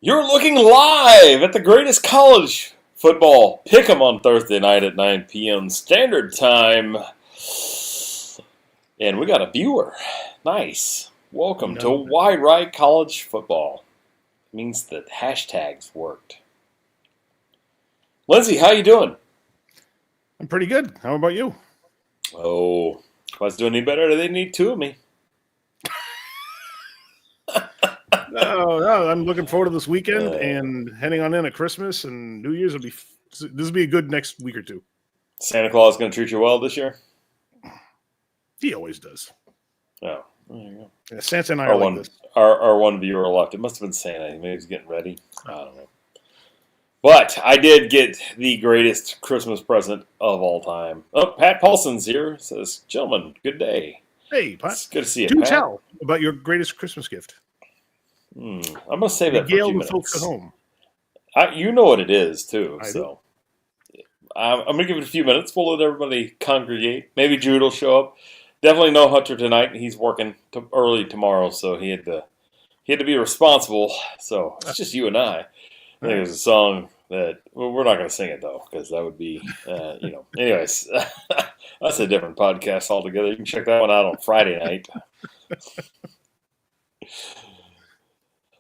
You're looking live at the greatest college football pick'em on Thursday night at 9 p.m. Standard Time. And we got a viewer. Nice. Welcome to Wide Right College Football. It means that hashtags worked. Lindsay, how you doing? I'm pretty good. How about you? Oh, if I was doing any better, they need two of me. No, I'm looking forward to this weekend and heading on into Christmas and New Year's. This will be a good next week or two. Santa Claus going to treat you well this year? He always does. Oh, there you go. Yeah, Santa and I are like this. Our one viewer left. It must have been Santa. Maybe he was getting ready. I don't know. But I did get the greatest Christmas present of all time. Oh, Pat Paulson's here. Says, gentlemen, good day. Hey, Pat. It's good to see you, Do Pat. tell about your greatest Christmas gift. I'm going to save that for a few minutes. Folks at home. You know what it is, too. I so do. I'm going to give it a few minutes. We'll let everybody congregate. Maybe Jude will show up. Definitely no Hunter tonight. He's working early tomorrow, so he had to be responsible. So it's just you and I. I think there's a song that we're not going to sing it though, because that would be, Anyways, that's a different podcast altogether. You can check that one out on Friday night.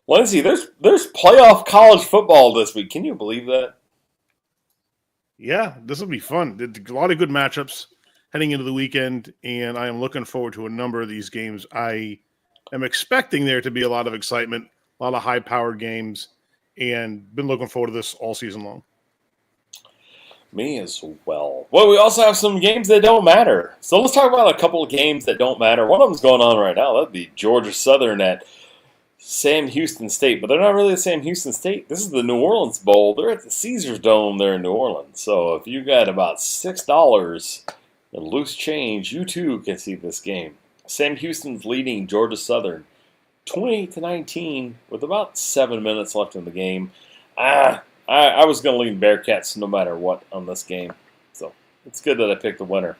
Lindsay, there's playoff college football this week. Can you believe that? Yeah, this will be fun. A lot of good matchups heading into the weekend, and I am looking forward to a number of these games. I am expecting there to be a lot of excitement, a lot of high-powered games, and been looking forward to this all season long. Me as well. Well, we also have some games that don't matter. So let's talk about a couple of games that don't matter. One of them's going on right now. That'd be Georgia Southern at Sam Houston State. But they're not really at Sam Houston State. This is the New Orleans Bowl. They're at the Caesars Dome there in New Orleans. So if you got about $6 in loose change, you too can see this game. Sam Houston's leading Georgia Southern 28-19 with about 7 minutes left in the game. I was going to lean Bearcats no matter what on this game. So it's good that I picked the winner.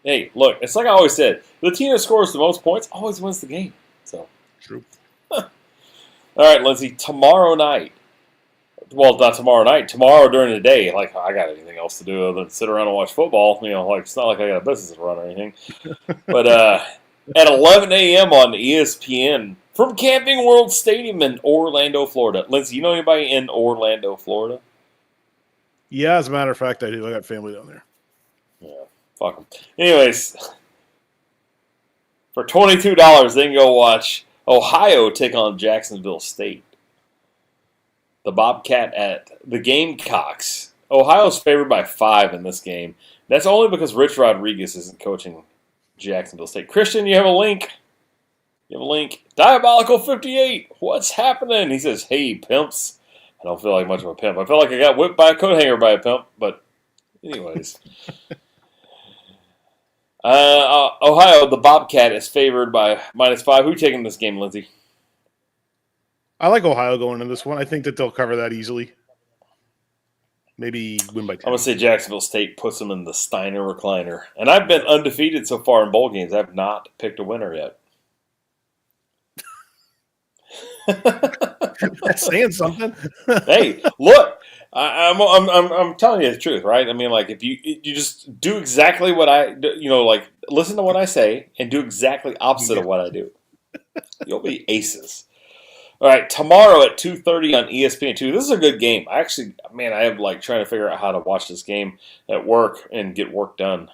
Hey, look, it's like I always said, the team that scores the most points always wins the game. So true. All right, Lindsay, tomorrow night. Well, not tomorrow night. Tomorrow during the day. Like, I got anything else to do other than sit around and watch football. It's not like I got a business to run or anything. But at 11 a.m. on ESPN from Camping World Stadium in Orlando, Florida. Lindsay, you know anybody in Orlando, Florida? Yeah, as a matter of fact, I do. I got family down there. Yeah, fuck them. Anyways, for $22, they can go watch Ohio take on Jacksonville State. The Bobcat at the Gamecocks. Ohio's favored by 5 in this game. That's only because Rich Rodriguez isn't coaching Jacksonville State. Christian, you have a link. Diabolical 58. What's happening? He says, hey, pimps. I don't feel like much of a pimp. I feel like I got whipped by a coat hanger by a pimp. But anyways. Ohio, the Bobcat is favored by -5. Who are you taking this game, Lindsay? I like Ohio going into this one. I think that they'll cover that easily. Maybe win by 10. I'm going to say Jacksonville State puts them in the Steiner recliner. And I've been undefeated so far in bowl games. I have not picked a winner yet. That's saying something. Hey, look, I'm telling you the truth, right? I mean, like, if you just do exactly what listen to what I say and do exactly opposite of what I do, you'll be aces. All right, tomorrow at 2:30 on ESPN2. This is a good game. I am trying to figure out how to watch this game at work and get work done.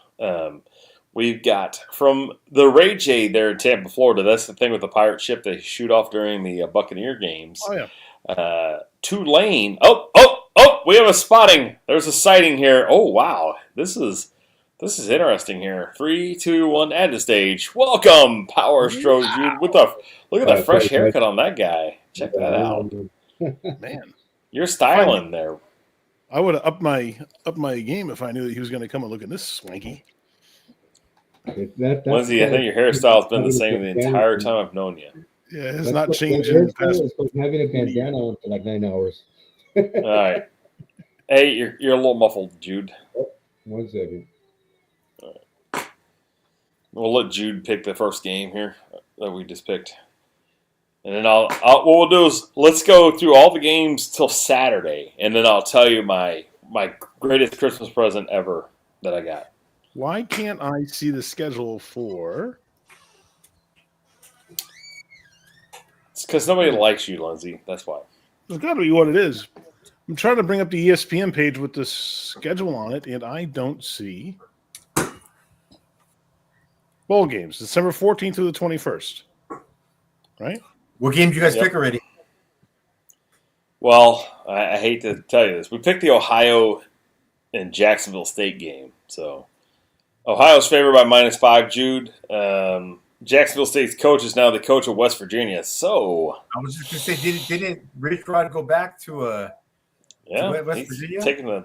We've got from the Ray J there in Tampa, Florida. That's the thing with the pirate ship they shoot off during the Buccaneer games. Oh, yeah. Tulane. Oh, we have a spotting. There's a sighting here. Oh, wow. This is interesting here. 3, 2, 1, add to stage. Welcome, Power Stroke Jude. Look at the fresh haircut on that guy. Check that out. Man. You're styling there. I would have upped my game if I knew that he was going to come and look at this swanky. Lindsay, I think your hairstyle's been the same the entire time I've known you. Yeah, it's not changed in the past. Having a bandana on for like 9 hours. All right. Hey, you're a little muffled, Jude. 1 second. All right. We'll let Jude pick the first game here that we just picked. And then what we'll do is let's go through all the games till Saturday, and then I'll tell you my greatest Christmas present ever that I got. Why can't I see the schedule for? It's because nobody likes you, Lindsay. That's why. There's got to be what it is. I'm trying to bring up the ESPN page with the schedule on it, and I don't see bowl games. December 14th through the 21st. Right? What game did you guys pick already? Well, I hate to tell you this. We picked the Ohio and Jacksonville State game. So Ohio's favored by -5, Jude. Jacksonville State's coach is now the coach of West Virginia. So I was just going to say, didn't Rich Rod go back to West Virginia? Taking the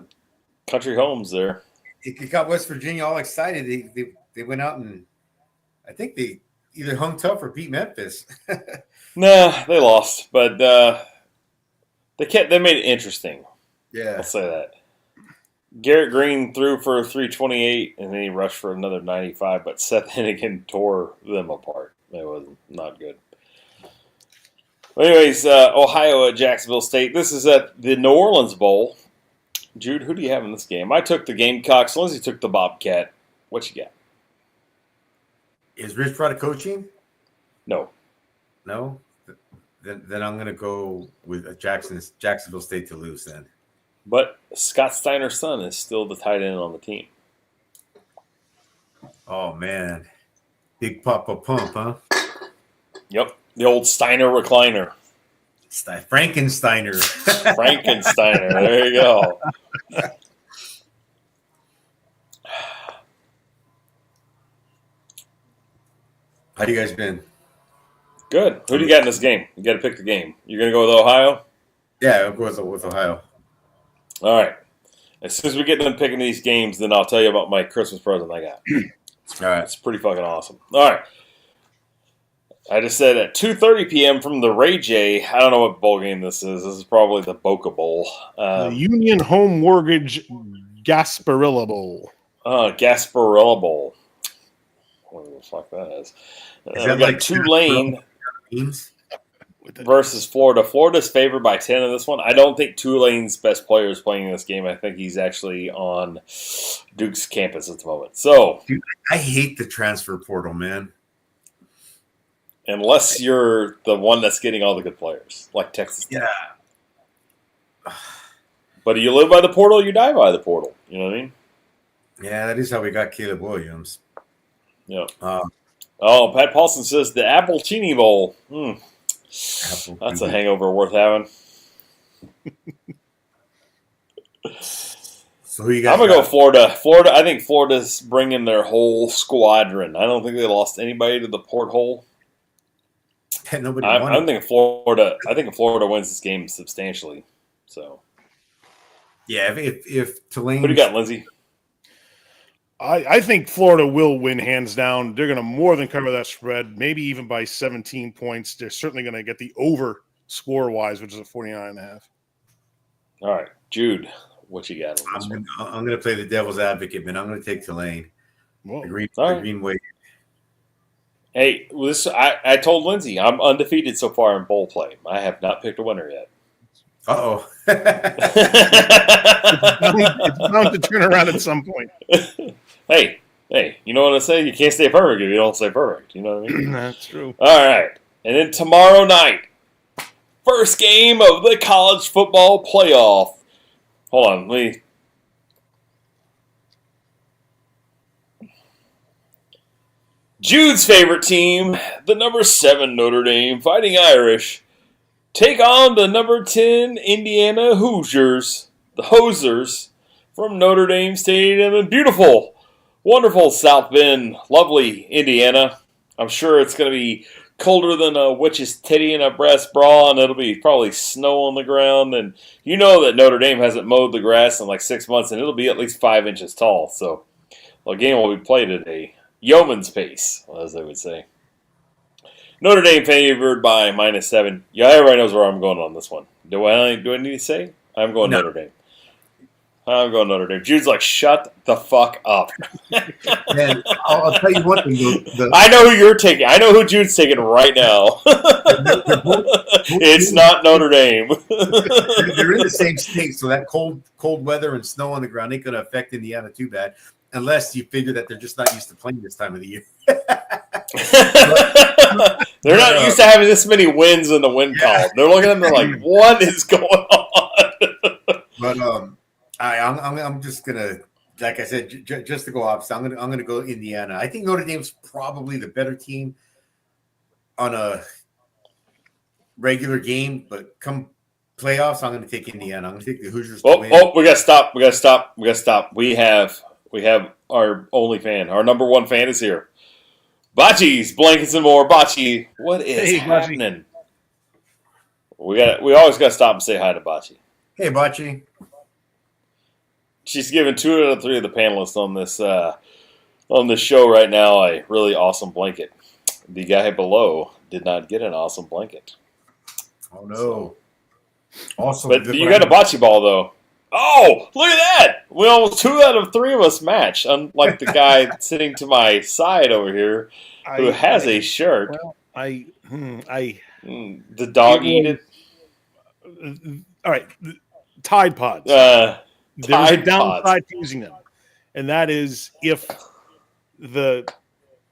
country homes there. It got West Virginia all excited. They went out and I think they either hung tough or beat Memphis. Nah, they lost, but they made it interesting. Yeah, I'll say that. Garrett Green threw for 328, and then he rushed for another 95, but Seth Hennigan tore them apart. It was not good. Anyways, Ohio at Jacksonville State. This is at the New Orleans Bowl. Jude, who do you have in this game? I took the Gamecocks. Lindsay took the Bobcat. What you got? Is Rich Rod coaching? No. No? Then I'm going to go with Jacksonville State to lose then. But Scott Steiner's son is still the tight end on the team. Oh, man. Big Papa Pump, huh? Yep. The old Steiner recliner. Frankensteiner. Frankensteiner. There you go. How you guys been? Good. Who do you got in this game? You got to pick the game. You're going to go with Ohio? Yeah, I'll go with Ohio. All right. As soon as we get done picking these games, then I'll tell you about my Christmas present I got. All right. It's pretty fucking awesome. All right. I just said at 2:30 p.m. from the Ray J. I don't know what bowl game this is. This is probably the Boca Bowl. The Union Home Mortgage Gasparilla Bowl. Gasparilla Bowl. What the fuck that is? Is We that got like Tulane teams? versus Florida. Florida's favored by 10 in this one. I don't think Tulane's best player is playing in this game. I think he's actually on Duke's campus at the moment. So, Dude, I hate the transfer portal, man. unless you're the one that's getting all the good players, like Texas Tech. Yeah. But you live by the portal, you die by the portal. You know what I mean? Yeah, that is how we got Caleb Williams. Yeah. Um, Pat Paulson says the Appletini Bowl. That's a hangover worth having. So who you guys I'm going to go got? Florida. Florida. I think Florida's bringing their whole squadron. I don't think they lost anybody to the porthole. Nobody I'm won. thinking Florida. I think Florida wins this game substantially. So, Yeah, if Tulane. what do you got, Lindsay? I think Florida will win hands down. They're going to more than cover that spread, maybe even by 17 points. They're certainly going to get the over score-wise, which is a 49.5. All right, Jude, what you got? On this one? I'm going to play the devil's advocate, man. I'm going to take Tulane. Whoa. The Green, All the right. Green Wave. Hey, I told Lindsay I'm undefeated so far in bowl play. I have not picked a winner yet. Uh-oh. It's bound to turn around at some point. Hey, you know what I say? You can't stay perfect if you don't stay perfect. You know what I mean? That's true. All right. And then tomorrow night, first game of the college football playoff. Hold on, let me. Jude's favorite team, the number 7 Notre Dame Fighting Irish, take on the number 10 Indiana Hoosiers, the Hosers, from Notre Dame Stadium in beautiful, wonderful South Bend, lovely Indiana. I'm sure it's going to be colder than a witch's titty in a brass bra, and it'll be probably snow on the ground. And you know that Notre Dame hasn't mowed the grass in like 6 months, and it'll be at least 5 inches tall. So the game will be played at a yeoman's pace, as they would say. Notre Dame favored by -7. Yeah, everybody knows where I'm going on this one. Do I need to say? I'm going No. Notre Dame. I'm going Notre Dame. Jude's like, shut the fuck up. Man, I'll tell you one thing. I know who you're taking. I know who Jude's taking right now. They're both It's not Notre Dame. they're in the same state, so that cold weather and snow on the ground ain't going to affect Indiana too bad, unless you figure that they're just not used to playing this time of the year. They're not used to having this many winds in the wind column. They're looking at them like, what is going on? But I'm just gonna, like I said, just to go opposite. I'm gonna go Indiana. I think Notre Dame's probably the better team on a regular game, but come playoffs, I'm gonna take Indiana. I'm gonna take the Hoosiers. To win. We gotta stop. We gotta stop. We have our only fan. Our number one fan is here. Bocce's blankets and more. Bocce, what is happening? We always gotta stop and say hi to Bocce. Hey, Bocce. She's giving 2 out of 3 of the panelists on this show right now a really awesome blanket. The guy below did not get an awesome blanket. Oh no! Also, but you got a bocce ball though. Oh, look at that! Well, 2 out of 3 of us match. Unlike the guy sitting to my side over here, who has a shirt. Well, the dog eat it. All right, Tide Pods. There's a downside to using them, and that is if the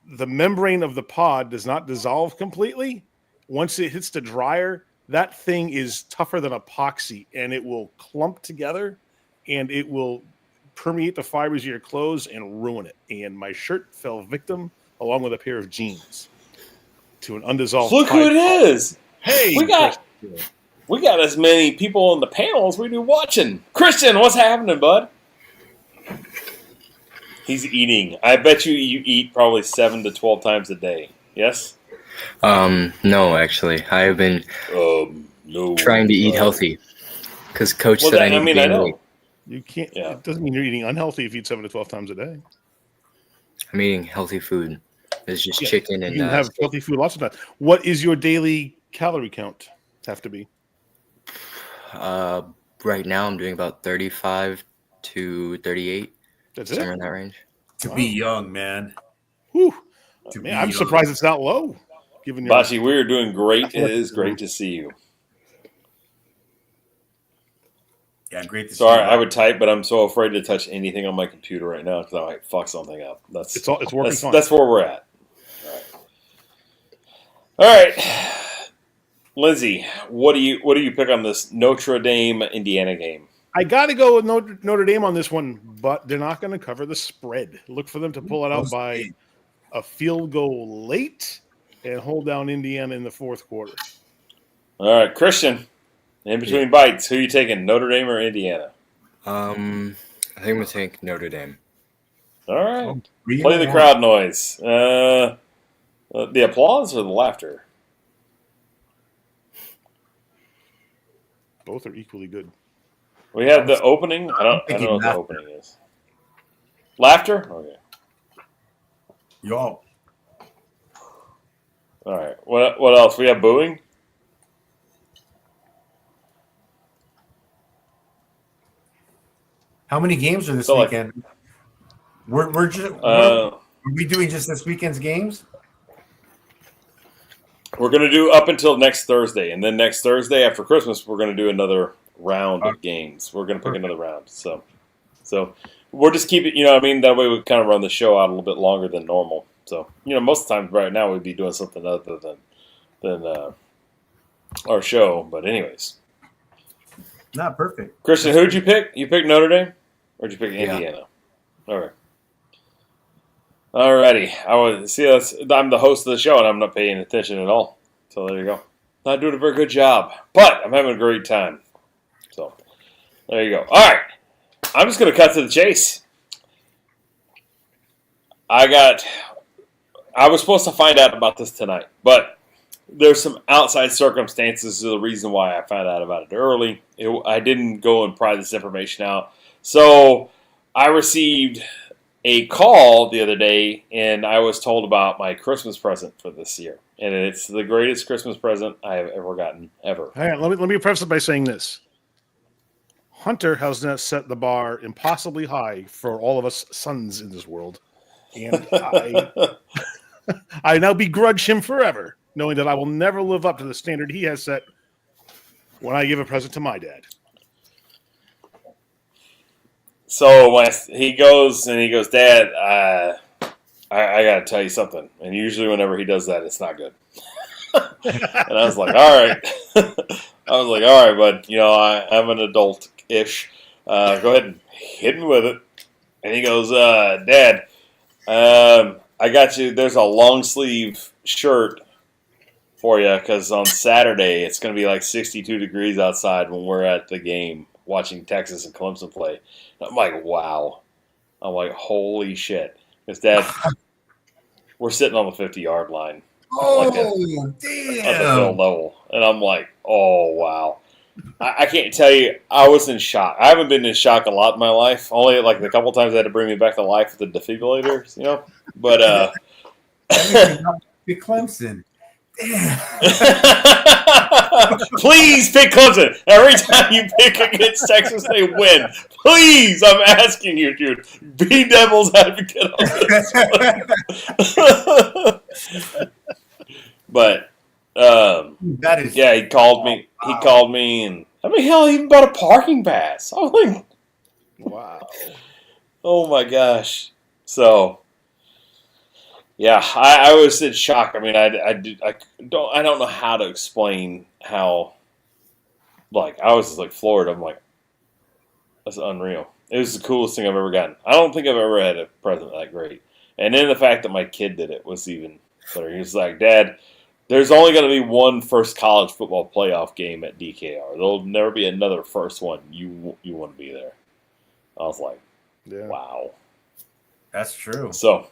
membrane of the pod does not dissolve completely. Once it hits the dryer, that thing is tougher than epoxy, and it will clump together, and it will permeate the fibers of your clothes and ruin it. And my shirt fell victim, along with a pair of jeans, to an undissolved. Look who it is! Hey, we got as many people on the panel as we do watching. Christian, what's happening, bud? He's eating. I bet you eat probably 7 to 12 times a day. Yes? No, actually. I've been trying to eat healthy. Because Coach said I need to I know. You can't. Yeah. It doesn't mean you're eating unhealthy if you eat 7 to 12 times a day. I'm eating healthy food. It's just chicken and... You have healthy food lots of times. What is your daily calorie count have to be? Right now I'm doing about 35 to 38. That's somewhere it? in that range. To be young, man. Whew. Man, I'm surprised it's that low. Given your Bocce, we're doing great. It is great to see you. Yeah, great to see Sorry, you. I would type, but I'm so afraid to touch anything on my computer right now because I might fuck something up. It's working fine. That's where we're at. All right. Lindsay, what do you pick on this Notre Dame Indiana game? I got to go with Notre Dame on this one, but they're not going to cover the spread. Look for them to pull it out by a field goal late and hold down Indiana in the fourth quarter. All right, Christian, in between bites, who are you taking, Notre Dame or Indiana? I think I'm going to take Notre Dame. All right. Play the crowd noise. The applause or the laughter? Both are equally good. We have the opening. I don't know what the opening is. Laughter? Okay. Y'all. All right. What else? We have booing? How many games are this weekend? Are we doing just this weekend's games? We're going to do up until next Thursday, and then next Thursday after Christmas, we're going to do another round of games. We're going to pick another round. So we'll just keep it, that way we kind of run the show out a little bit longer than normal. So, most of the time right now we'd be doing something other than our show. But anyways. Not perfect. Christian, who'd you pick? You picked Notre Dame? Or did you pick Indiana? All right. Alrighty, I'm the host of the show, and I'm not paying attention at all. So there you go. Not doing a very good job, but I'm having a great time. So there you go. All right, I'm just going to cut to the chase. I was supposed to find out about this tonight, but there's some outside circumstances to the reason why I found out about it early. I didn't go and pry this information out, so I received a call the other day, and I was told about my Christmas present for this year, and it's the greatest Christmas present I have ever gotten, ever. Hang on, let me preface it by saying this: Hunter has now set the bar impossibly high for all of us sons in this world. And I now begrudge him forever, knowing that I will never live up to the standard he has set when I give a present to my dad. So when he goes, Dad, I got to tell you something. And usually whenever he does that, it's not good. And I was like, all right. Bud, I'm an adult-ish. Go ahead and hit me with it. And he goes, Dad, I got you. There's a long sleeve shirt for you because on Saturday it's going to be like 62 degrees outside when we're at the game watching Texas and Clemson play. And I'm like, wow. I'm like, holy shit. Because, Dad, we're sitting on the 50-yard line. Oh, damn. At the field damn. level. And I'm like, oh, wow. I can't tell you. I was in shock. I haven't been in shock a lot in my life. Only like the couple times they had to bring me back to life with the defibrillators, But Pick Clemson. Damn. Please pick Clemson. Every time you pick against Texas, they win. Please, I'm asking you, dude. Be devil's advocate on this one. But that is he called me. He called me, and hell, he even bought a parking pass. I was like, wow. Oh my gosh. So, yeah, I was in shock. I don't know how to explain how. Like, I was just like floored. I'm like, that's unreal. It was the coolest thing I've ever gotten. I don't think I've ever had a present that great. And then the fact that my kid did it was even better. He was like, Dad, there's only going to be one first college football playoff game at DKR. There'll never be another first one. You want to be there. I was like, wow. That's true. So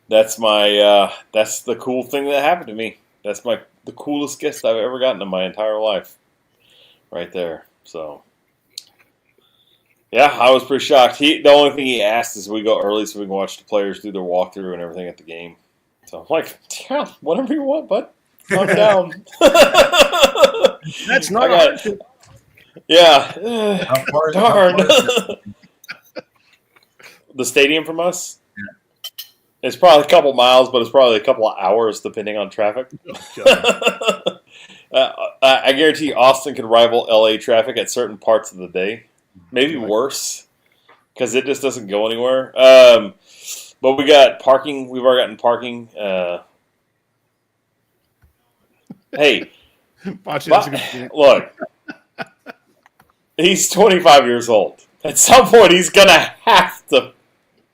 that's my that's the cool thing that happened to me. That's the coolest gift I've ever gotten in my entire life. Right there. So yeah, I was pretty shocked. The only thing he asked is we go early so we can watch the players do their walkthrough and everything at the game. So I'm like, yeah, whatever you want, bud. Calm down. That's not hard. Yeah. How far Darn. is it? The stadium from us? Yeah. It's probably a couple miles, but it's probably a couple of hours depending on traffic. I guarantee Austin could rival LA traffic at certain parts of the day. Maybe worse, because it just doesn't go anywhere. But we got parking. We've already gotten parking. Hey, look, he's 25 years old. At some point, he's going to have to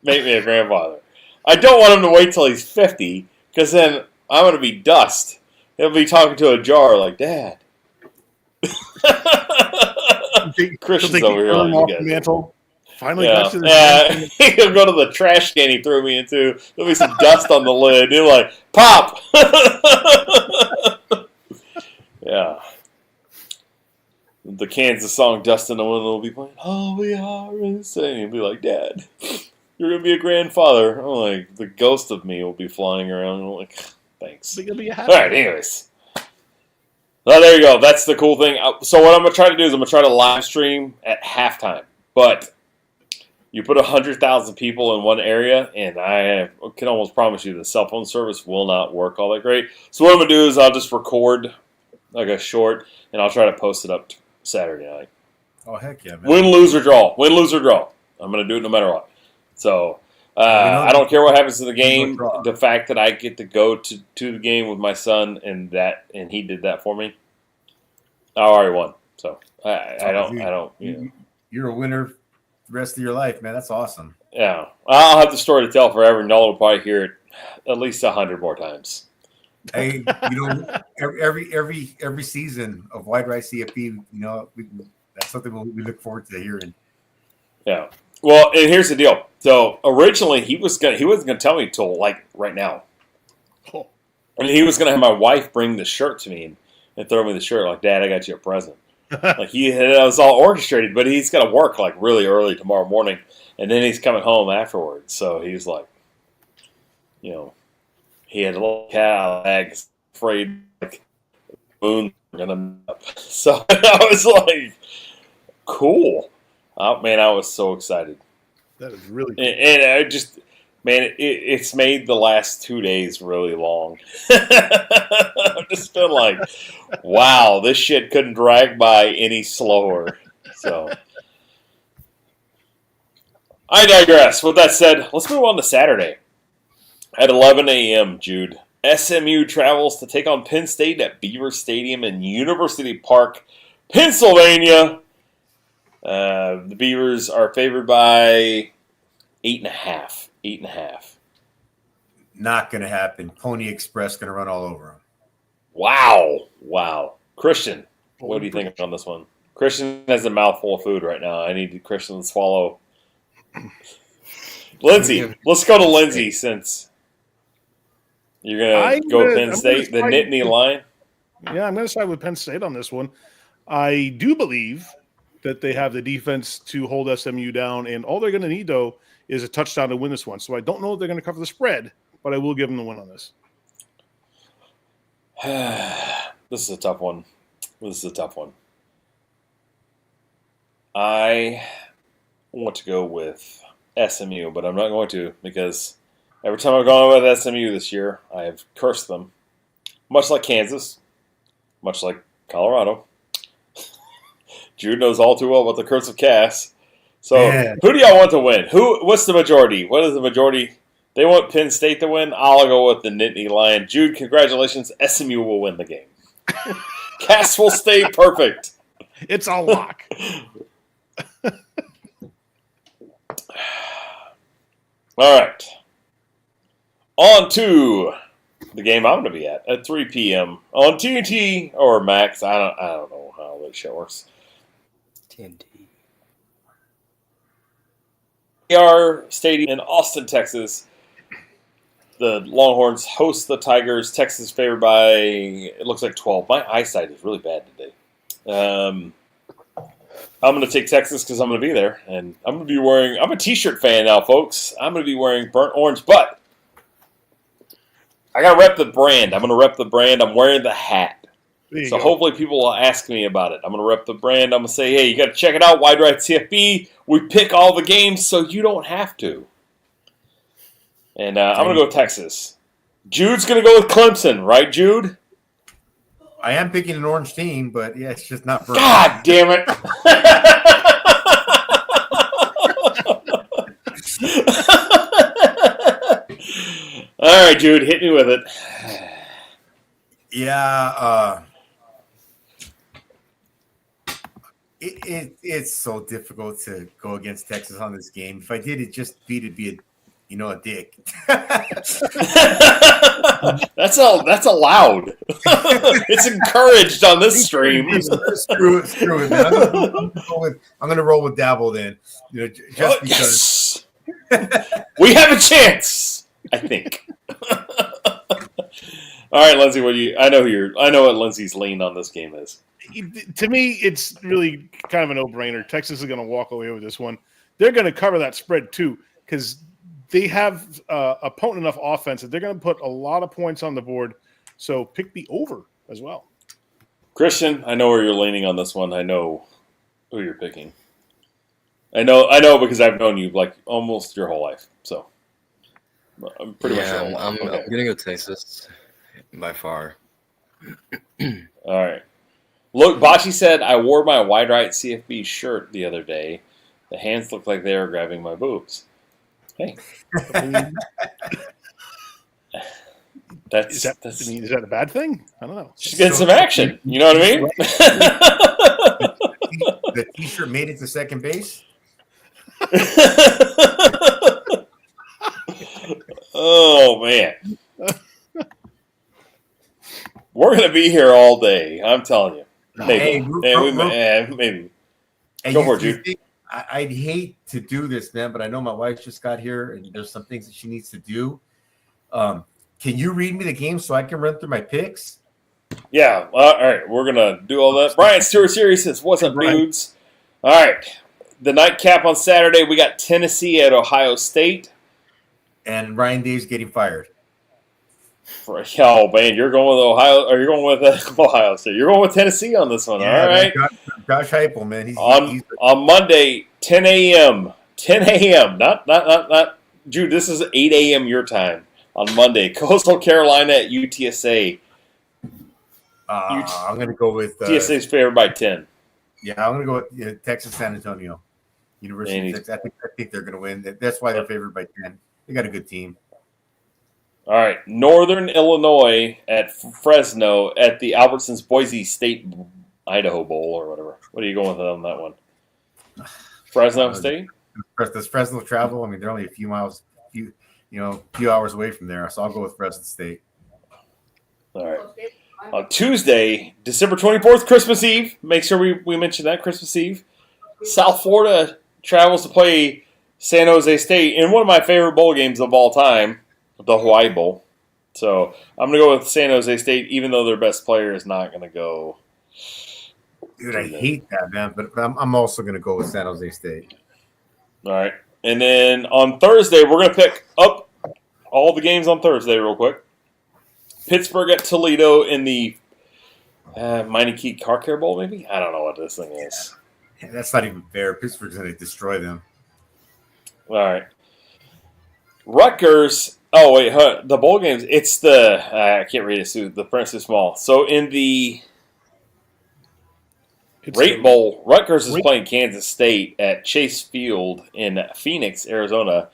make me a grandfather. I don't want him to wait till he's 50, because then I'm going to be dust. He'll be talking to a jar like, Dad. Christian's over here like you guys. Mantle. Finally got to this. Yeah, he'll go to the trash can he threw me into. There'll be some dust on the lid. He'll like, Pop! Yeah. The Kansas song Dust in the Wind will be playing, oh, we are insane. He'll be like, Dad, you're going to be a grandfather. I'm like, the ghost of me will be flying around. I'm like, thanks. All right, anyways. Oh, there you go. That's the cool thing. So what I'm going to try to do is I'm going to try to live stream at halftime. But you put 100,000 people in one area, and I can almost promise you the cell phone service will not work all that great. So what I'm going to do is I'll just record like a short, and I'll try to post it up Saturday night. Oh, heck yeah, man. Win, lose, or draw. Win, lose, or draw. I'm going to do it no matter what. So I don't care what happens to the game. The fact that I get to go to the game with my son and he did that for me, I already won. So I don't. You're a winner the rest of your life, man. That's awesome. Yeah, I'll have the story to tell forever, and y'all will probably hear it at least 100 more times. Hey, every season of Wide Right CFP, that's something we look forward to hearing. Yeah. Well, and here's the deal. So originally he wasn't gonna tell me till like right now. Oh. And he was gonna have my wife bring the shirt to me and throw me the shirt like, Dad, I got you a present. Like it was all orchestrated, but he's got to work like really early tomorrow morning, and then he's coming home afterwards. So he's like, he had a little cat bag, afraid like moon gonna. So I was like, cool. Oh, man, I was so excited. That is really cool. And I just, man, it's made the last 2 days really long. I've just been like, wow, this shit couldn't drag by any slower. So, I digress. With that said, let's move on to Saturday. At 11 a.m., Jude, SMU travels to take on Penn State at Beaver Stadium in University Park, Pennsylvania. The Beavers are favored by 8.5. 8.5. Not going to happen. Pony Express going to run all over them. Wow. Christian, what do you think on this one? Christian has a mouthful of food right now. I need Christian to swallow. Lindsay, let's go to Lindsay since you're going to go Penn State, the Nittany Lion. Yeah, I'm going to side with Penn State on this one. I do believe that they have the defense to hold SMU down, and all they're going to need, though, is a touchdown to win this one. So I don't know if they're going to cover the spread, but I will give them the win on this. This is a tough one. I want to go with SMU, but I'm not going to because every time I've gone with SMU this year, I have cursed them. Much like Kansas, much like Colorado. Jude knows all too well about the curse of Cass. So, Who do y'all want to win? What's the majority? What is the majority? They want Penn State to win. I'll go with the Nittany Lion. Jude, congratulations. SMU will win the game. Cass will stay perfect. It's a lock. All right. On to the game I'm going to be at 3 p.m. on TNT or Max. I don't know how that shit works. TNT. AR Stadium in Austin, Texas. The Longhorns host the Tigers. Texas favored by, it looks like 12. My eyesight is really bad today. I'm going to take Texas because I'm going to be there. And I'm going to be wearing, I'm a t-shirt fan now, folks. I'm going to be wearing burnt orange, but I got to rep the brand. I'm going to rep the brand. I'm wearing the hat. So hopefully people will ask me about it. I'm going to rep the brand. I'm going to say, hey, you got to check it out. Wide Right CFB. We pick all the games so you don't have to. And I'm going to go with Texas. Jude's going to go with Clemson, right, Jude? I am picking an orange team, but yeah, it's just not. God damn it! All right, Jude, hit me with it. Yeah, it's so difficult to go against Texas on this game. If I did it just be a dick. That's allowed. It's encouraged on this stream. Screw it, man. I'm gonna roll with Dabble then. Just because we have a chance, I think. All right, Lindsay, I know what Lindsay's lean on this game is. To me, it's really kind of a no-brainer. Texas is going to walk away with this one. They're going to cover that spread too because they have a potent enough offense that they're going to put a lot of points on the board. So pick the over as well. Christian, I know where you're leaning on this one. I know who you're picking. I know because I've known you like almost your whole life. So I'm pretty much sure. I'm going to go Texas by far. All right. Look, Bocce said, I wore my Wide Right CFB shirt the other day. The hands looked like they were grabbing my boobs. Hey. Is that a bad thing? I don't know. She's getting some action. You know what I mean? The t-shirt made it to second base? Oh, man. We're going to be here all day. I'm telling you. Maybe. Maybe. Go for it, Jude. I'd hate to do this, man, but I know my wife just got here, and there's some things that she needs to do. Can you read me the game so I can run through my picks? Yeah. All right. We're going to do all that. Brian Stewart Series says, what's up, dudes? All right. The nightcap on Saturday, we got Tennessee at Ohio State. And Ryan Dave's getting fired. Oh, man, you're going with Ohio, or you're going with Ohio State. You're going with Tennessee on this one, all right? Josh Heupel, man. On Monday, 10 a.m. 10 a.m. Not. Jude, this is 8 a.m. your time on Monday. Coastal Carolina at UTSA. I'm going to go with UTSA's favored by 10. Yeah, I'm going to go with Texas San Antonio. University of Texas. I think they're going to win. That's why they're favored by 10. They got a good team. All right. Northern Illinois at Fresno at the Albertsons Boise State Idaho Bowl or whatever. What are you going with on that one? Fresno State? Does Fresno travel? I mean, they're only a few hours away from there. So I'll go with Fresno State. All right. On Tuesday, December 24th, Christmas Eve. Make sure we mention that, Christmas Eve. South Florida travels to play San Jose State in one of my favorite bowl games of all time, the Hawaii Bowl. So I'm going to go with San Jose State, even though their best player is not going to go. Dude, I hate that, man. But I'm also going to go with San Jose State. All right. And then on Thursday, we're going to pick up all the games on Thursday real quick. Pittsburgh at Toledo in the Meineke Car Care Bowl, maybe? I don't know what this thing is. Yeah, that's not even fair. Pittsburgh's going to destroy them. All right. Rutgers. Oh, wait. The bowl games. It's the I can't read it. The print's too small. So in the Rate Bowl, Rutgers is playing Kansas State at Chase Field in Phoenix, Arizona.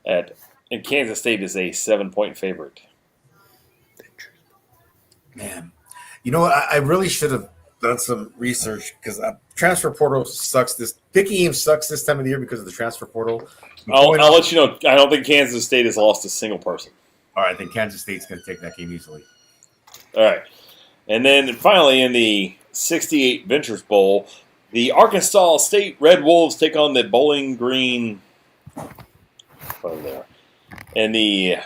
And Kansas State is a 7-point favorite. Man, you know what? I really should have done some research because transfer portal sucks. Picking games sucks this time of the year because of the transfer portal. I'll let you know. I don't think Kansas State has lost a single person. All right, I think Kansas State's going to take that game easily. All right. And then finally in the 68 Ventures Bowl, the Arkansas State Red Wolves take on the Bowling Green. And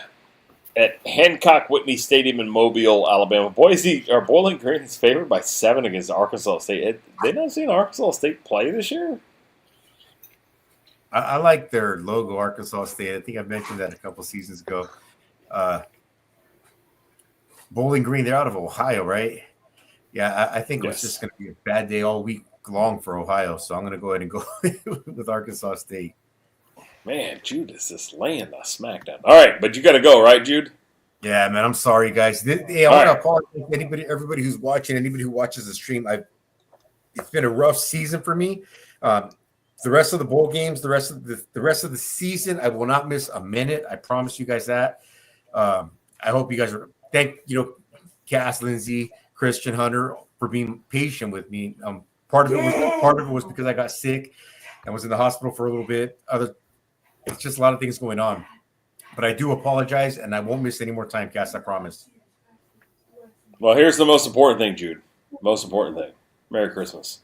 at Hancock Whitney Stadium in Mobile, Alabama, Bowling Green is favored by 7 against Arkansas State. They not seen Arkansas State play this year? I like their logo, Arkansas State. I think I mentioned that a couple seasons ago. Bowling Green, they're out of Ohio, right? Yeah, I think it's just going to be a bad day all week long for Ohio. So I'm going to go ahead and go with Arkansas State. Man, Jude is just laying the smackdown. All right, but you got to go, right, Jude? Yeah, man. I'm sorry, guys. I want to apologize to everybody who's watching, anybody who watches the stream. It's been a rough season for me. The rest of the bowl games, the rest of the season, I will not miss a minute. I promise you guys that. I hope you guys are. Thank Cass, Lindsay, Christian, Hunter for being patient with me. Part of it was because I got sick and was in the hospital for a little bit. It's just a lot of things going on. But I do apologize, and I won't miss any more time, Cass, I promise. Well, here's the most important thing, Jude. Most important thing. Merry Christmas.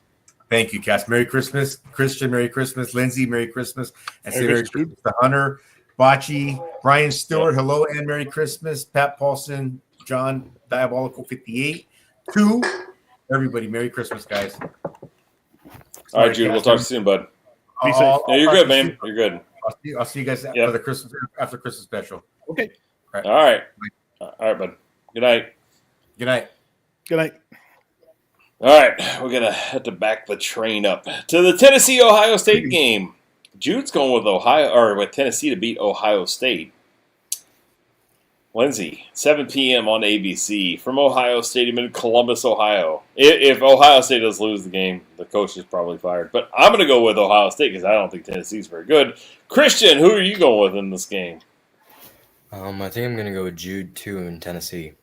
Thank you, Cass. Merry Christmas. Christian, Merry Christmas. Lindsay, Merry Christmas. And say Merry Christmas to Hunter, Bocce, Brian Stewart, hello and Merry Christmas. Pat Paulson, John, Diabolical 58. To everybody, Merry Christmas, guys. All right, Jude. We'll talk to you soon, bud. You're good, man. You're good. I'll see you guys after Christmas special. Okay. All right. All right, bud. Good night. Good night. Good night. All right. We're going to have to back the train up to the Tennessee-Ohio State game. Jude's going with Tennessee to beat Ohio State. Lindsay, 7 p.m. on ABC from Ohio Stadium in Columbus, Ohio. If Ohio State does lose the game, the coach is probably fired. But I'm going to go with Ohio State because I don't think Tennessee's very good. Christian, who are you going with in this game? I think I'm going to go with Jude, too, in Tennessee.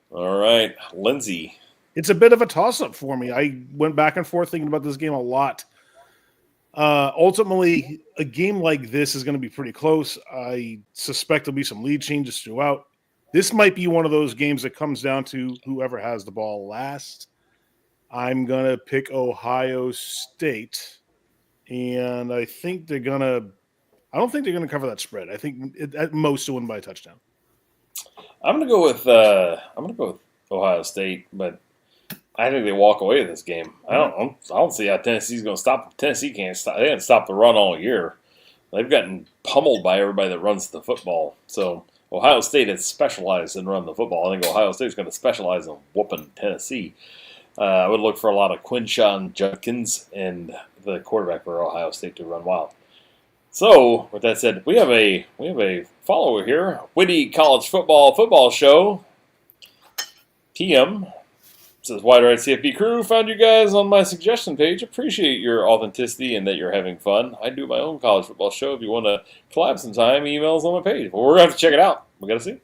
All right. Lindsay. It's a bit of a toss-up for me. I went back and forth thinking about this game a lot. Ultimately, a game like this is going to be pretty close. I suspect there'll be some lead changes throughout. This might be one of those games that comes down to whoever has the ball last. I'm going to pick Ohio State, and I think they're going to – I don't think they're going to cover that spread. I think at most to win by a touchdown. I'm going to go with Ohio State, but I think they walk away with this game. I don't see how Tennessee's going to stop. Tennessee can't stop. They didn't stop the run all year. They've gotten pummeled by everybody that runs the football. So Ohio State has specialized in running the football. I think Ohio State's going to specialize in whooping Tennessee. I would look for a lot of Quinshawn Judkins and the quarterback for Ohio State to run wild. So, with that said, we have a follower here, Witty College Football Show. PM says, Wide Right CFP crew, found you guys on my suggestion page. Appreciate your authenticity and that you're having fun. I do my own college football show. If you want to collab sometime, emails on my page. Well, we're going to have to check it out. We got to see.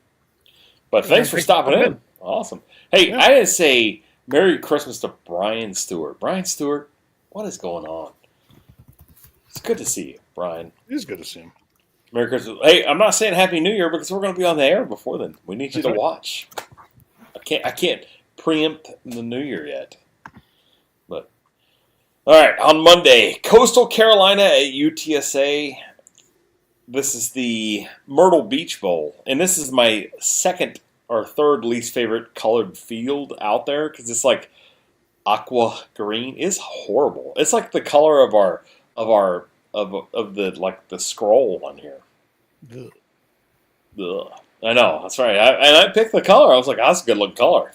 But thanks for stopping in. Awesome. Hey, I didn't say Merry Christmas to Brian Stewart. Brian Stewart, what is going on? It's good to see you, Brian. It is good to see him. Merry Christmas. Hey, I'm not saying Happy New Year because we're going to be on the air before then. We need you to watch. I can't preempt the New Year yet. But all right, on Monday, Coastal Carolina at UTSA. This is the Myrtle Beach Bowl, and this is my second or third least favorite colored field out there because it's like aqua green. It's horrible. It's like the color of the scroll on here. Ugh. Ugh. I know, that's right. I picked the color. I was like, that's a good looking color.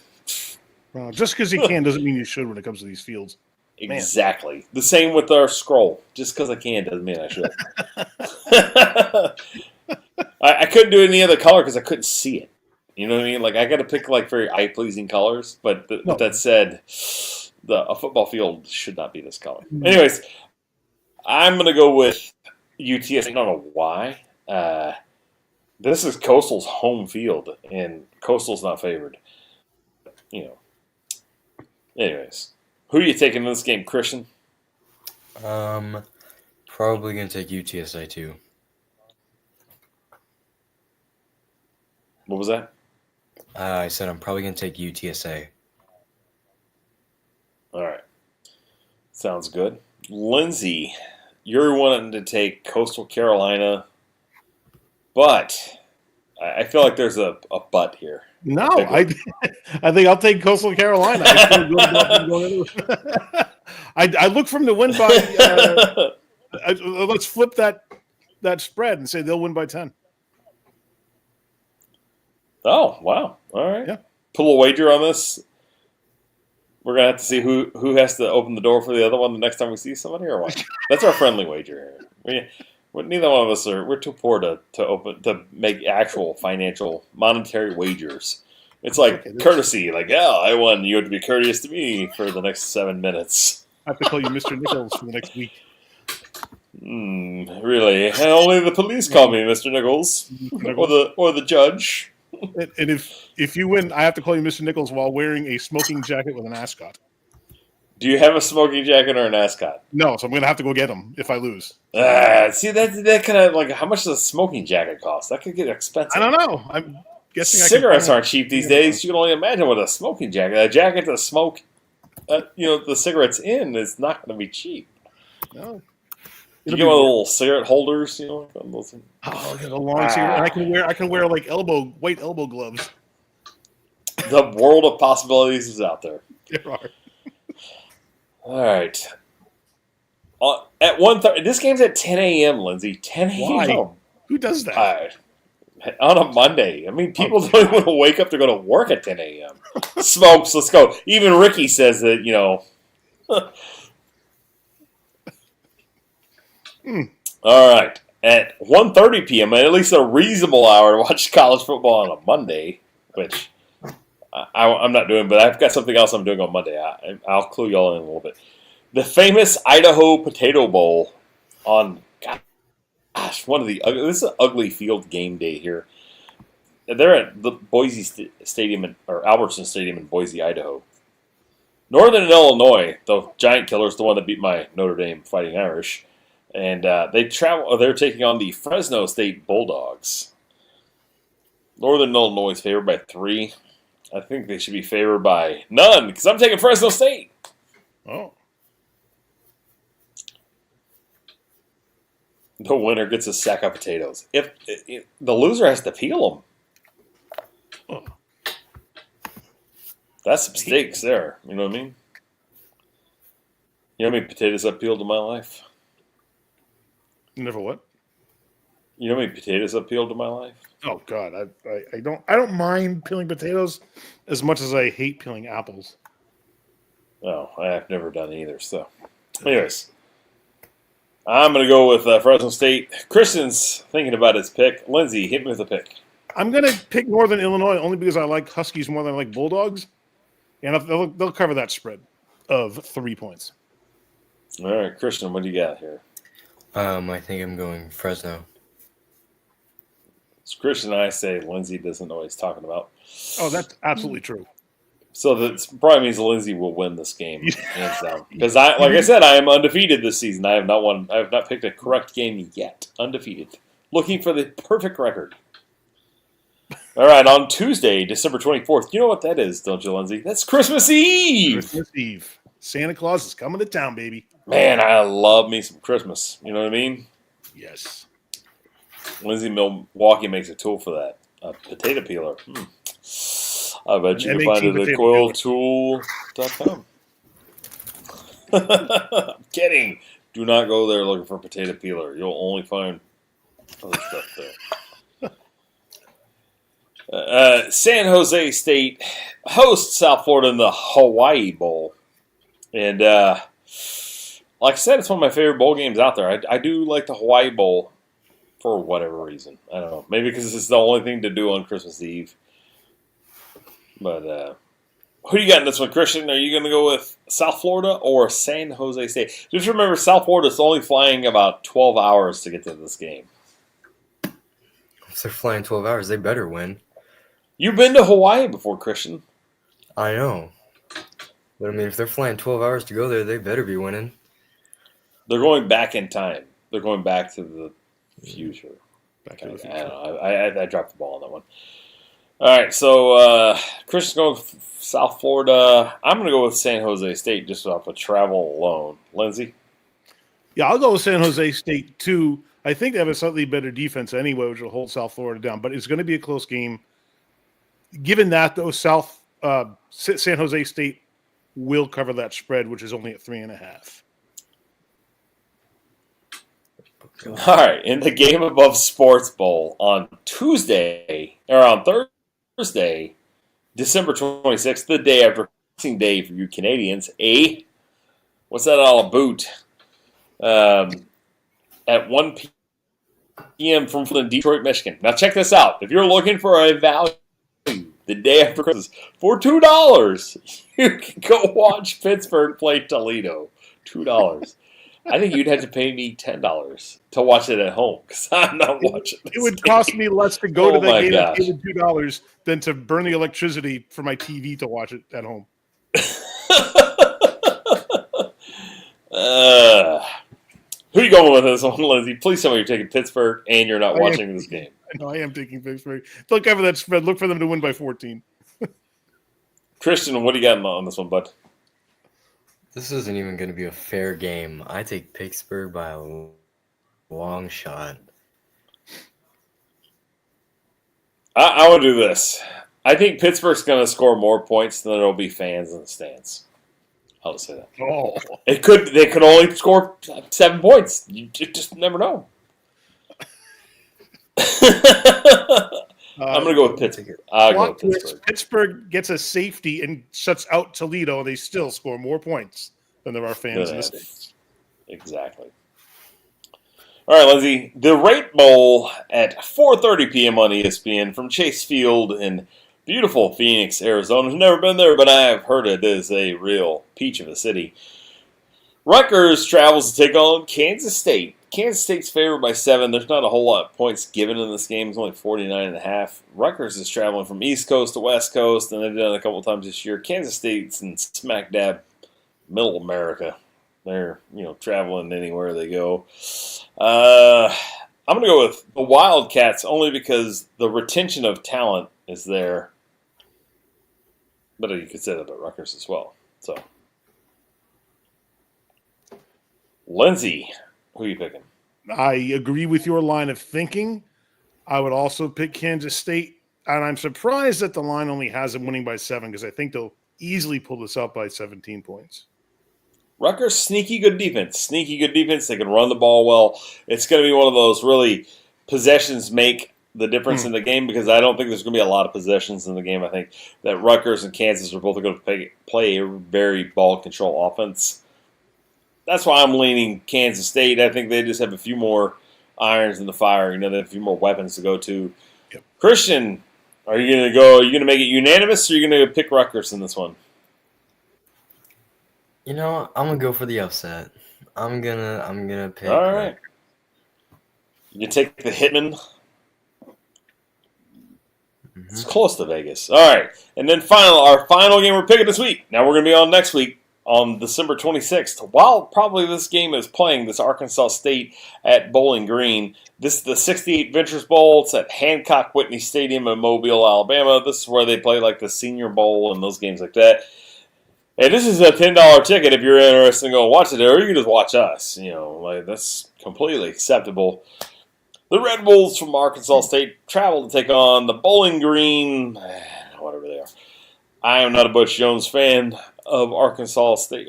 Well, just because you can doesn't mean you should when it comes to these fields. Exactly. The same with our scroll. Just because I can doesn't mean I should. I couldn't do any other color because I couldn't see it. You know what I mean? Like I got to pick like very eye pleasing colors. But with that said, a football field should not be this color. Anyways, I'm gonna go with UTS. I don't know why. This is Coastal's home field, and Coastal's not favored. You know. Anyways, who are you taking in this game, Christian? Probably gonna take UTSA too. What was that? I said I'm probably gonna take UTSA. All right, sounds good. Lindsay, you're wanting to take Coastal Carolina, but I feel like there's a but here. No, I think I'll take Coastal Carolina. I look for them to win by. Let's flip that spread and say they'll win by 10. Oh wow! All right, yeah. Pull a wager on this. We're gonna have to see who has to open the door for the other one the next time we see somebody, or what? That's our friendly wager here. Neither one of us we're too poor to make actual financial monetary wagers. It's like courtesy, like I won. You have to be courteous to me for the next 7 minutes. I have to call you Mr. Nichols for the next week. Really? Only the police call me Mr. Nichols, or the judge. And if you win, I have to call you Mr. Nichols while wearing a smoking jacket with an ascot. Do you have a smoking jacket or an ascot? No, so I'm going to have to go get them if I lose. See, that kind of like, how much does a smoking jacket cost? That could get expensive. I don't know. I'm guessing cigarettes aren't cheap these days. You can only imagine what a smoking jacket. A jacket to smoke, the cigarettes in is not going to be cheap. No. You get one of the little cigarette holders, Oh, the long cigarette. And I can wear like white elbow gloves. The world of possibilities is out there. There are. All right. At 1:30, this game's at 10 a.m., Lindsay. 10 a.m. Why? Who does that? On a Monday. I mean, people don't even want to wake up to go to work at 10 a.m. Smokes, let's go. Even Ricky says that, All right. At 1:30 p.m., at least a reasonable hour to watch college football on a Monday, which I'm not doing, but I've got something else I'm doing on Monday. I'll clue y'all in a little bit. The famous Idaho Potato Bowl on, this is an ugly field game day here. They're at the Boise Stadium, or Albertson Stadium in Boise, Idaho. Northern Illinois, the Giant Killers, the one that beat my Notre Dame Fighting Irish. And they're taking on the Fresno State Bulldogs. Northern Illinois is favored by 3. I think they should be favored by none, because I'm taking Fresno State. Oh. The winner gets a sack of potatoes. If the loser has to peel them. Oh. That's some stakes there. You know what I mean? You know how many potatoes I've peeled in my life? Never what? You know how many potatoes I've peeled in my life? Oh God, I don't mind peeling potatoes as much as I hate peeling apples. No, I've never done either. So, anyways, I'm going to go with Fresno State. Christian's thinking about his pick. Lindsay, hit me with a pick. I'm going to pick Northern Illinois only because I like Huskies more than I like Bulldogs. And they'll cover that spread of 3 points. All right, Christian, what do you got here? I think I'm going Fresno. It's Christian and I say Lindsay doesn't know what he's talking about. Oh, that's absolutely true. So that probably means Lindsay will win this game, hands down. Because like I said, I am undefeated this season. I have not picked a correct game yet. Undefeated. Looking for the perfect record. All right, on Tuesday, December 24th. You know what that is, don't you, Lindsay? That's Christmas Eve. Christmas Eve. Santa Claus is coming to town, baby. Man, I love me some Christmas. You know what I mean? Yes. Lindsay Milwaukee makes a tool for that. A potato peeler. I bet you can find it at coiltool.com. I'm kidding. Do not go there looking for a potato peeler. You'll only find other stuff there. San Jose State hosts South Florida in the Hawaii Bowl. And like I said, it's one of my favorite bowl games out there. I do like the Hawaii Bowl for whatever reason. I don't know. Maybe because it's the only thing to do on Christmas Eve. But who do you got in this one, Christian? Are you going to go with South Florida or San Jose State? Just remember, South Florida is only flying about 12 hours to get to this game. If they're flying 12 hours, they better win. You've been to Hawaii before, Christian. I know. But, I mean, if they're flying 12 hours to go there, they better be winning. They're going back in time. They're going back to the future. Back to the I future. don't know. I dropped the ball on that one. All right, so Christian's going with South Florida. I'm going to go with San Jose State just off of travel alone. Lindsay? Yeah, I'll go with San Jose State, too. I think they have a slightly better defense anyway, which will hold South Florida down. But it's going to be a close game. Given that, though, San Jose State will cover that spread, which is only at 3.5. All right, in the Game Above Sports Bowl on Tuesday, or on Thursday, December 26th, the day after Boxing Day for you Canadians, what's that all about? At 1 p.m. from Detroit, Michigan. Now check this out. If you're looking for a value the day after Christmas for $2, you can go watch Pittsburgh play Toledo. $2. I think you'd have to pay me $10 to watch it at home because I'm not watching this. It would cost me less to go to the game and gosh. pay the $2 than to burn the electricity for my TV to watch it at home. Who are you going with this one, Lindsay? Please tell me you're taking Pittsburgh and you're not watching this game. I know I am taking Pittsburgh. They'll cover that spread. Look for them to win by 14. Christian, what do you got on this one, bud? This isn't even going to be a fair game. I take Pittsburgh by a long shot. I will do this. I think Pittsburgh's going to score more points than there will be fans in the stands. I'll just say that. Oh, They could only score 7 points. You just never know. I'm going to go with Pittsburgh. I'll go with Pittsburgh. Pittsburgh gets a safety and shuts out Toledo, and they still score more points than there are fans in the States. Exactly. All right, Lindsay. The Rate Bowl at 4:30 p.m. on ESPN from Chase Field in beautiful Phoenix, Arizona. I've never been there, but I have heard it is a real peach of a city. Rutgers travels to take on Kansas State. Kansas State's favored by 7. There's not a whole lot of points given in this game. It's only 49.5. Rutgers is traveling from East Coast to West Coast, and they've done it a couple times this year. Kansas State's in smack dab middle America. They're traveling anywhere they go. I'm going to go with the Wildcats only because the retention of talent is there. But you could say that about Rutgers as well. So, Lindsay, who are you picking? I agree with your line of thinking. I would also pick Kansas State, and I'm surprised that the line only has them winning by 7 because I think they'll easily pull this out by 17 points. Rutgers, sneaky good defense. They can run the ball well. It's going to be one of those really possessions make the difference in the game because I don't think there's going to be a lot of possessions in the game. I think that Rutgers and Kansas are both going to play a very ball control offense. That's why I'm leaning Kansas State. I think they just have a few more irons in the fire. They have a few more weapons to go to. Yep. Christian, are you going to go? Are you going to make it unanimous, or are you going to pick Rutgers in this one? I'm gonna go for the upset. I'm gonna pick. All right. You take the Hitman. It's close to Vegas. All right. And then our final game we're picking this week. Now we're going to be on next week on December 26th. While probably this game is playing, this Arkansas State at Bowling Green. This is the 68 Ventures Bowl. It's at Hancock Whitney Stadium in Mobile, Alabama. This is where they play like the Senior Bowl and those games like that. And this is a $10 ticket if you're interested in going watch it, or you can just watch us. That's completely acceptable. The Red Wolves from Arkansas State travel to take on the Bowling Green, whatever they are. I am not a Butch Jones fan of Arkansas State,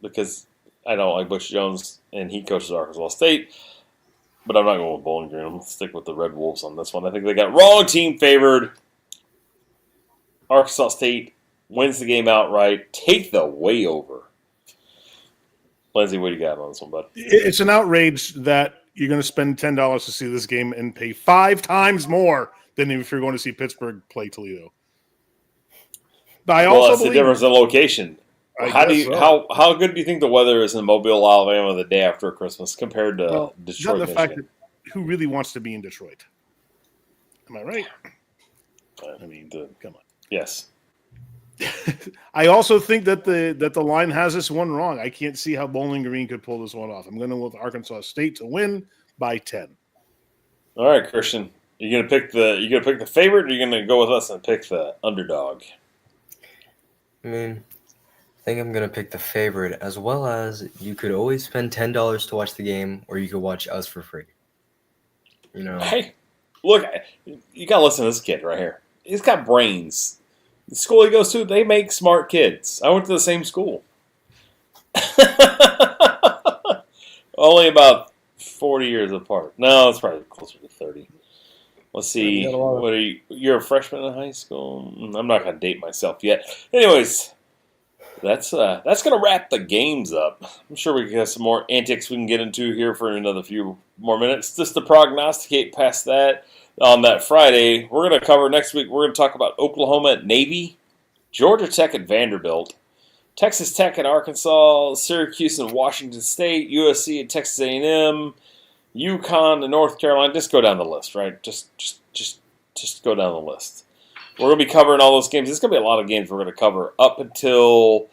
because I don't like Butch Jones, and he coaches Arkansas State. But I'm not going with Bowling Green. I'm going to stick with the Red Wolves on this one. I think they got wrong team favored. Arkansas State wins the game outright. Take the way over. Lindsay, what do you got on this one, bud? It's an outrage that you're going to spend $10 to see this game and pay 5 times more than if you're going to see Pittsburgh play Toledo. But That's the difference in location. How good do you think the weather is in Mobile, Alabama, the day after Christmas compared to Detroit? The fact that who really wants to be in Detroit? Am I right? I mean, come on. Yes. I also think that the line has this one wrong. I can't see how Bowling Green could pull this one off. I'm going to go with Arkansas State to win by 10. All right, Christian, you gonna pick the favorite, or are you gonna go with us and pick the underdog? I think I'm gonna pick the favorite, as well as you could always spend $10 to watch the game, or you could watch us for free. Hey, look, you gotta listen to this kid right here. He's got brains. The school he goes to, they make smart kids. I went to the same school. Only about 40 years apart. No, it's probably closer to 30. Let's see. What are you? You're a freshman in high school? I'm not gonna date myself yet. Anyways, that's gonna wrap the games up. I'm sure we have some more antics we can get into here for another few more minutes. Just to prognosticate past that. On that Friday, we're going to cover next week. We're going to talk about Oklahoma at Navy, Georgia Tech at Vanderbilt, Texas Tech at Arkansas, Syracuse and Washington State, USC at Texas A&M, UConn and North Carolina. Just go down the list, right? Just go down the list. We're going to be covering all those games. There's going to be a lot of games we're going to cover up until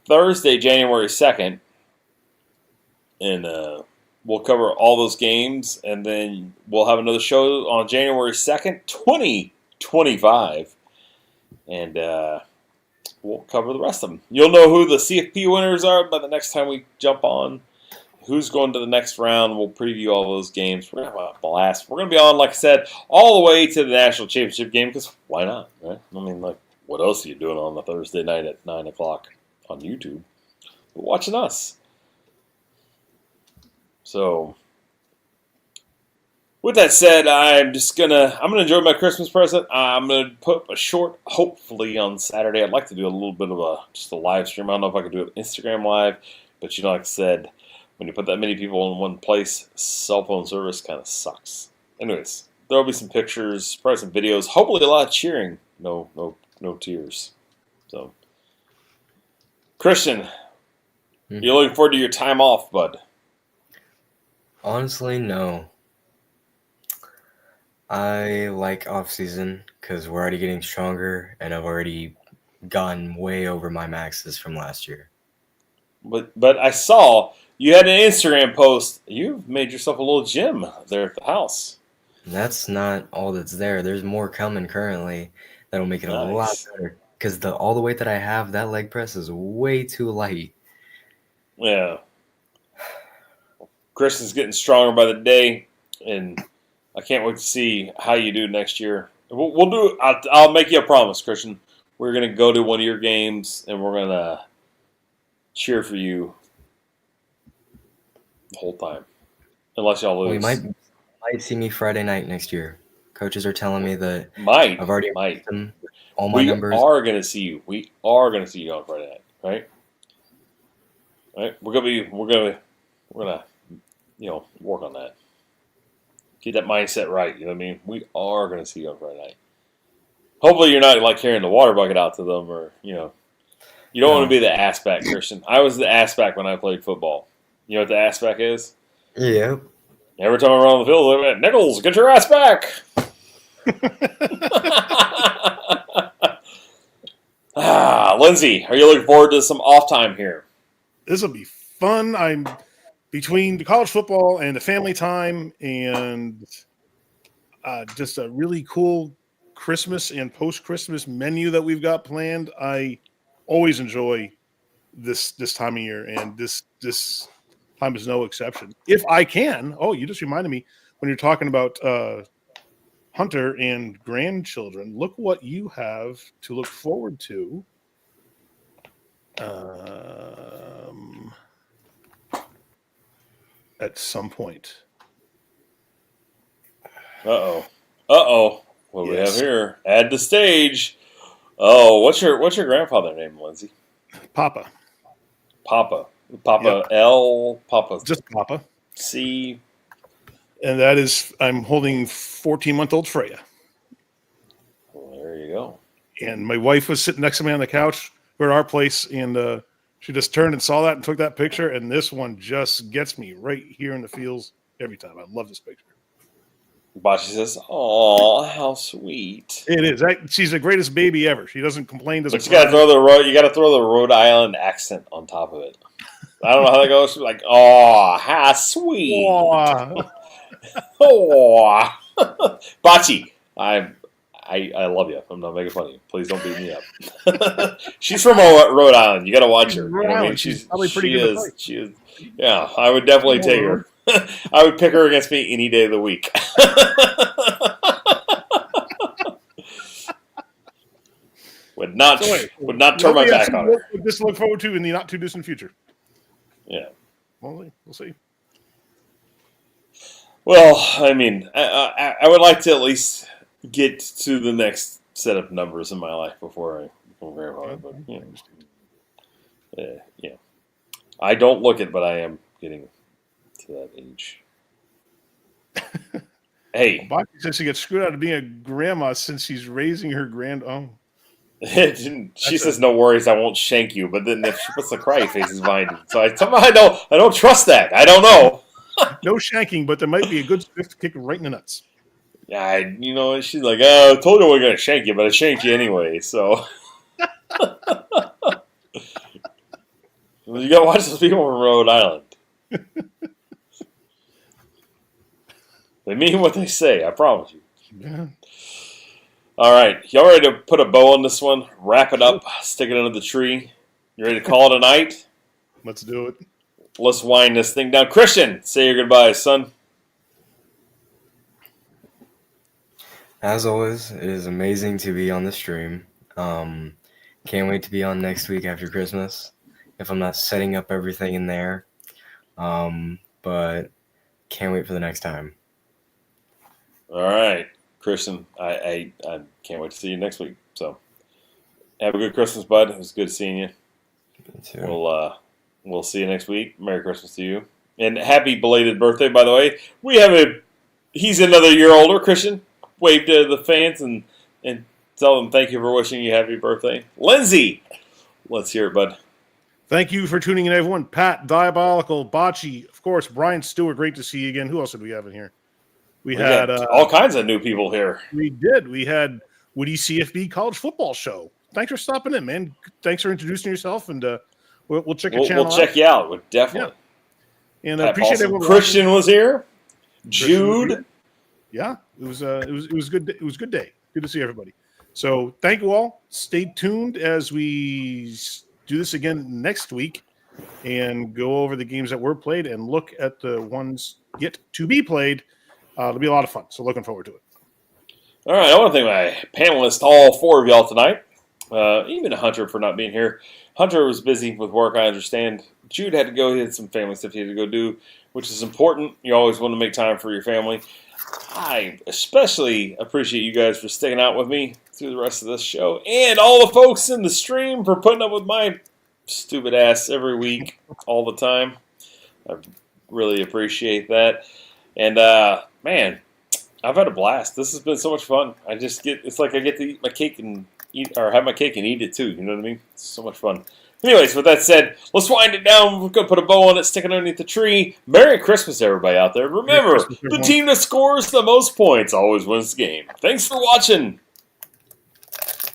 Thursday, January 2nd, and we'll cover all those games, and then we'll have another show on January 2nd, 2025, and we'll cover the rest of them. You'll know who the CFP winners are by the next time we jump on, who's going to the next round. We'll preview all those games. We're going to have a blast. We're going to be on, like I said, all the way to the national championship game, because why not, right? What else are you doing on a Thursday night at 9 o'clock on YouTube? You're watching us. So, with that said, I'm gonna enjoy my Christmas present. I'm gonna put a short, hopefully on Saturday. I'd like to do a little bit of a live stream. I don't know if I could do it Instagram live, but like I said, when you put that many people in one place, cell phone service kind of sucks. Anyways, there'll be some pictures, probably some videos, hopefully a lot of cheering. No tears. So, Christian, you looking forward to your time off, bud? Honestly, no. I like off-season because we're already getting stronger, and I've already gotten way over my maxes from last year. But I saw you had an Instagram post. You've made yourself a little gym there at the house. That's not all that's there. There's more coming currently that'll make it a lot better. Because all the weight that I have, that leg press is way too light. Yeah. Christian's getting stronger by the day, and I can't wait to see how you do next year. We'll do. I'll make you a promise, Christian. We're gonna go to one of your games, and we're gonna cheer for you the whole time, unless y'all lose. We might might see me Friday night next year. Coaches are telling me that Might. I've already Might. them all my We numbers. are going to see you. We are going to see you on Friday night, right? Right? We're gonna work on that. Get that mindset right. You know what I mean? We are going to see you on Friday night. Hopefully, you're not like carrying the water bucket out to them, or you don't want to be the ass back, Christian. I was the ass back when I played football. You know what the ass back is? Yep. Every time I run on the field, they're like, Nichols, get your ass back. Lindsay, are you looking forward to some off time here? This will be fun. I'm between the college football and the family time and just a really cool Christmas and post-Christmas menu that we've got planned. I always enjoy this time of year, and this time is no exception. If I can, you just reminded me when you're talking about Hunter and grandchildren, look what you have to look forward to. At some point. What do we have here? Add to stage. Oh, what's your grandfather name, Lindsay? Papa. Papa. Yep. L. Papa. Just Papa. C. And that is, I'm holding 14-month-old Freya. Well, there you go. And my wife was sitting next to me on the couch. We're at our place, and she just turned and saw that and took that picture. And this one just gets me right here in the feels every time. I love this picture. Bocce says, "Oh, how sweet!" It is. She's the greatest baby ever. She doesn't complain. But you got to throw the Rhode Island accent on top of it. I don't know how that goes. She's like, "Oh, how sweet!" Oh, Bocce, I love you. I'm not making fun of you. Please don't beat me up. She's from Rhode Island. You got to watch her. Rhode Island. She's probably pretty good to play. She is. Yeah, I would definitely take her. I would pick her against me any day of the week. would not turn my back on her. Just look forward to in the not too distant future. Yeah. We'll see. Well, I mean, I would like to at least get to the next set of numbers in my life before I become grandfather. But yeah, I don't look it, but I am getting to that age. Hey, Bobby says she gets screwed out of being a grandma since she's raising her she says, "No worries, I won't shank you." But then if she puts the cry faces behind it, so I don't trust that. I don't know. No shanking, but there might be a good stiff kick right in the nuts. Yeah, she's like, "Oh, I told you I wasn't gonna shank you, but I shanked you anyway." So you gotta watch those people from Rhode Island. They mean what they say. I promise you. Yeah. All right, y'all ready to put a bow on this one? Wrap it up, stick it under the tree. You ready to call it a night? Let's do it. Let's wind this thing down. Christian, say your goodbyes, son. As always, it is amazing to be on the stream. Can't wait to be on next week after Christmas, if I'm not setting up everything in there. But can't wait for the next time. All right, Christian, I can't wait to see you next week. So have a good Christmas, bud. It was good seeing you. Me too. We'll see you next week. Merry Christmas to you. And happy belated birthday, by the way. He's another year older, Christian. Wave to the fans and tell them thank you for wishing you happy birthday. Lindsay, let's hear it, bud. Thank you for tuning in, everyone. Pat, Diabolical, Bocce, of course, Brian Stewart, great to see you again. Who else did we have in here? We had all kinds of new people here. We did. We had Woody CFB College Football Show. Thanks for stopping in, man. Thanks for introducing yourself, and we'll check your channel out. We'll check you out. We'll definitely. Yeah. And appreciate everyone. Christian was here. Jude. Yeah, it was good. It was a good day. Good to see everybody. So thank you all. Stay tuned as we do this again next week and go over the games that were played and look at the ones yet to be played. It'll be a lot of fun. So looking forward to it. All right, I want to thank my panelists, all four of y'all tonight. Even Hunter for not being here. Hunter was busy with work, I understand. Jude had to go. He had some family stuff he had to go do, which is important. You always want to make time for your family. I especially appreciate you guys for sticking out with me through the rest of this show, and all the folks in the stream for putting up with my stupid ass every week, all the time. I really appreciate that. And man, I've had a blast. This has been so much fun. It's like I get to eat my cake and have my cake and eat it too. You know what I mean? It's so much fun. Anyways, with that said, let's wind it down. We're going to put a bow on it, stick it underneath the tree. Merry Christmas, everybody out there. Remember, Christmas, the everyone. team that scores the most points always wins the game. Thanks for watching.